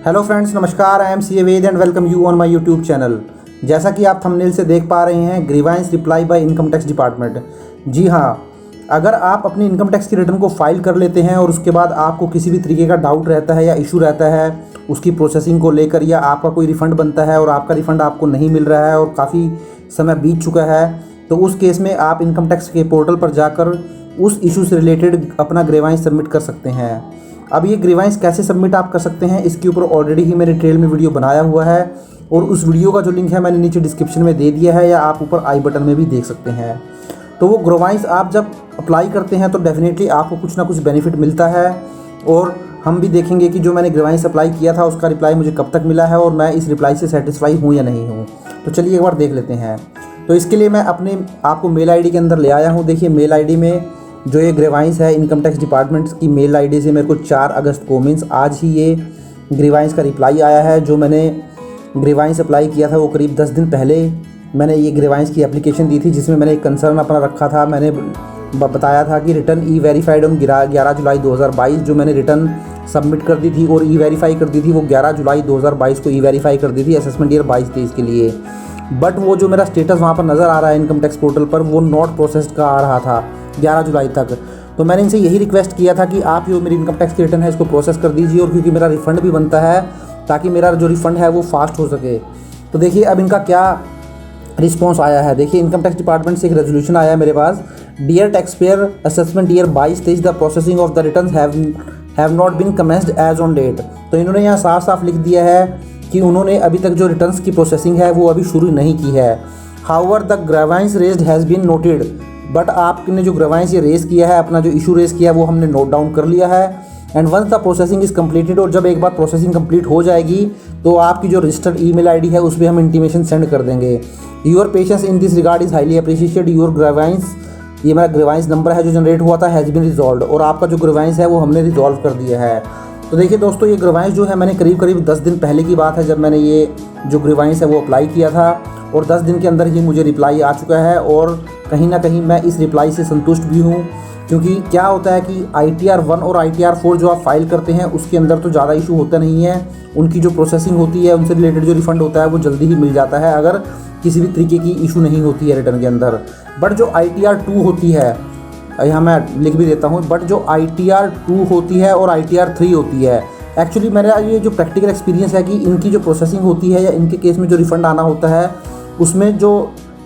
Hello friends, नमस्कार। I am C A Ved and welcome you on my YouTube channel. जैसा कि आप thumbnail से देख पा रहे हैं, grievance reply by income tax department. जी हाँ, अगर आप अपनी इनकम टैक्स की रिटर्न को फाइल कर लेते हैं और उसके बाद आपको किसी भी तरीके का डाउट रहता है या इशू रहता है उसकी प्रोसेसिंग को लेकर, या आपका कोई रिफ़ंड बनता है और आपका रिफ़ंड आपको नहीं मिल रहा है और काफ़ी समय बीत चुका है, तो उस केस में आप इनकम टैक्स के पोर्टल पर जाकर उस इशू से रिलेटेड अपना ग्रीवांस सबमिट कर सकते हैं। अब ये ग्रीवांस कैसे सबमिट आप कर सकते हैं, इसके ऊपर ऑलरेडी ही मैंने डिटेल में वीडियो बनाया हुआ है और उस वीडियो का जो लिंक है मैंने नीचे डिस्क्रिप्शन में दे दिया है, या आप ऊपर आई बटन में भी देख सकते हैं। तो वो ग्रीवांस आप जब अप्लाई करते हैं तो डेफिनेटली आपको कुछ ना कुछ बेनिफिट मिलता है, और हम भी देखेंगे कि जो मैंने ग्रीवांस अप्लाई किया था उसका रिप्लाई मुझे कब तक मिला है और मैं इस रिप्लाई से सेटिस्फाई हूँ या नहीं हूँ। तो चलिए एक बार देख लेते हैं। तो इसके लिए मैं अपने आपको मेल आईडी के अंदर ले आया हूँ। देखिए, मेल आईडी में जो ये ग्रीवांस है, इनकम टैक्स डिपार्टमेंट की मेल आईडी से मेरे को 4 अगस्त को मीन्स आज ही ये ग्रीवांस का रिप्लाई आया है। जो मैंने ग्रीवांस अप्लाई किया था वो करीब 10 दिन पहले मैंने ये ग्रीवांस की एप्लीकेशन दी थी, जिसमें मैंने एक कंसर्न अपना रखा था। मैंने बताया था कि रिटर्न ई वेरीफाइड ऑन 11 जुलाई 2022, जो मैंने रिटर्न सबमिट कर दी थी और ई वेरीफाई कर दी थी, वो 11 जुलाई 2022 को ई वेरीफाई कर दी थी असेसमेंट ईयर 22-23 के लिए। बट वो जो मेरा स्टेटस वहाँ पर नज़र आ रहा है इनकम टैक्स पोर्टल पर, वो नॉट प्रोसेस्ड का आ रहा था 11 जुलाई तक। तो मैंने इनसे यही रिक्वेस्ट किया था कि आप जो मेरी इनकम टैक्स की रिटर्न है इसको प्रोसेस कर दीजिए, और क्योंकि मेरा रिफ़ंड भी बनता है ताकि मेरा जो रिफ़ंड है वो फास्ट हो सके। तो देखिए अब इनका क्या रिस्पॉन्स आया है। देखिए, इनकम टैक्स डिपार्टमेंट से एक रेजोल्यूशन आया है मेरे पास। Dear tax payer, assessment year 22-23 the processing of the return have not been commenced as on date. तो इन्होंने यहाँ साफ साफ लिख दिया है कि उन्होंने अभी तक जो रिटर्न्स की प्रोसेसिंग है वो अभी शुरू नहीं की है। However the grievance raised has been noted, but आपने जो ग्रीवांस ये रेज़ किया है, अपना जो इशू रेज़ किया है, वो हमने नोट डाउन कर लिया है। And once the processing is completed, और जब एक बार प्रोसेसिंग कंप्लीट हो जाएगी तो आपकी जो रजिस्टर्ड ईमेल आईडी है उस पर हम इंटीमेशन सेंड कर देंगे। Your patience in this regard is highly appreciated. Your grievance, ये मेरा ग्रीवांस नंबर है जो जनरेट हुआ था, हैज़ बीन रिजॉल्व, और आपका जो ग्रीवांस है वो हमने रिजॉल्व कर दिया है। तो देखिए दोस्तों, ये ग्रीवांस जो है मैंने करीब 10 दिन पहले की बात है जब मैंने ये जो ग्रीवांस है वो अप्लाई किया था, और 10 दिन के अंदर ही मुझे रिप्लाई आ चुका है। और कहीं ना कहीं मैं इस रिप्लाई से संतुष्ट भी हूँ, क्योंकि क्या होता है कि ITR 1 और ITR 4 जो आप फाइल करते हैं उसके अंदर तो ज़्यादा इशू होता नहीं है। उनकी जो प्रोसेसिंग होती है, उनसे रिलेटेड जो रिफ़ंड होता है वो जल्दी ही मिल जाता है, अगर किसी भी तरीके की इशू नहीं होती है रिटर्न के अंदर। बट जो ITR 2 होती है, यहाँ मैं लिख भी देता हूँ, बट जो ITR 2 होती है और ITR 3 होती है, एक्चुअली मेरा ये जो प्रैक्टिकल एक्सपीरियंस है कि इनकी जो प्रोसेसिंग होती है या इनके केस में जो रिफ़ंड आना होता है उसमें जो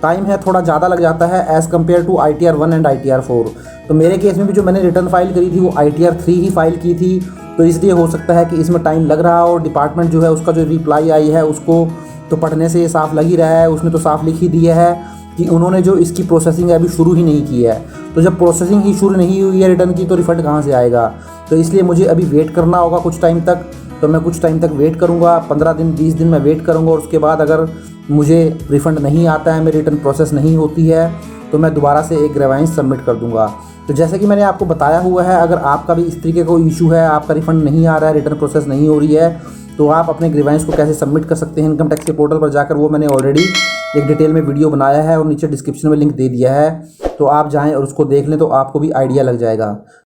टाइम है थोड़ा ज़्यादा लग जाता है as compare to ITR 1 and ITR 4। तो मेरे केस में भी जो मैंने रिटर्न फाइल करी थी वो ITR 3 ही फाइल की थी, तो इसलिए हो सकता है कि इसमें टाइम लग रहा हो। और डिपार्टमेंट जो है उसका जो रिप्लाई आई है उसको तो पढ़ने से ये साफ लग ही रहा है, उसने तो साफ लिख ही दिया है कि उन्होंने जो इसकी प्रोसेसिंग है अभी शुरू ही नहीं की है। तो जब प्रोसेसिंग ही शुरू नहीं हुई है रिटर्न की, तो रिफ़ंड कहाँ से आएगा। तो इसलिए मुझे अभी वेट करना होगा कुछ टाइम तक। तो मैं कुछ टाइम तक वेट करूँगा, 15 दिन 20 दिन मैं वेट करूँगा, और उसके बाद अगर मुझे रिफ़ंड नहीं आता है, मेरी रिटर्न प्रोसेस नहीं होती है, तो मैं दोबारा से एक ग्रीवांस सबमिट कर दूँगा। तो जैसे कि मैंने आपको बताया हुआ है, अगर आपका भी इस तरीके का कोई इशू है, आपका रिफ़ंड नहीं आ रहा है, रिटर्न प्रोसेस नहीं हो रही है, तो आप अपने ग्रीवांस को कैसे सबमिट कर सकते हैं इनकम टैक्स के पोर्टल पर जाकर, वो मैंने ऑलरेडी एक डिटेल में वीडियो बनाया है और नीचे डिस्क्रिप्शन में लिंक दे दिया है। तो आप जाएँ और उसको देख लें तो आपको भी आइडिया लग जाएगा।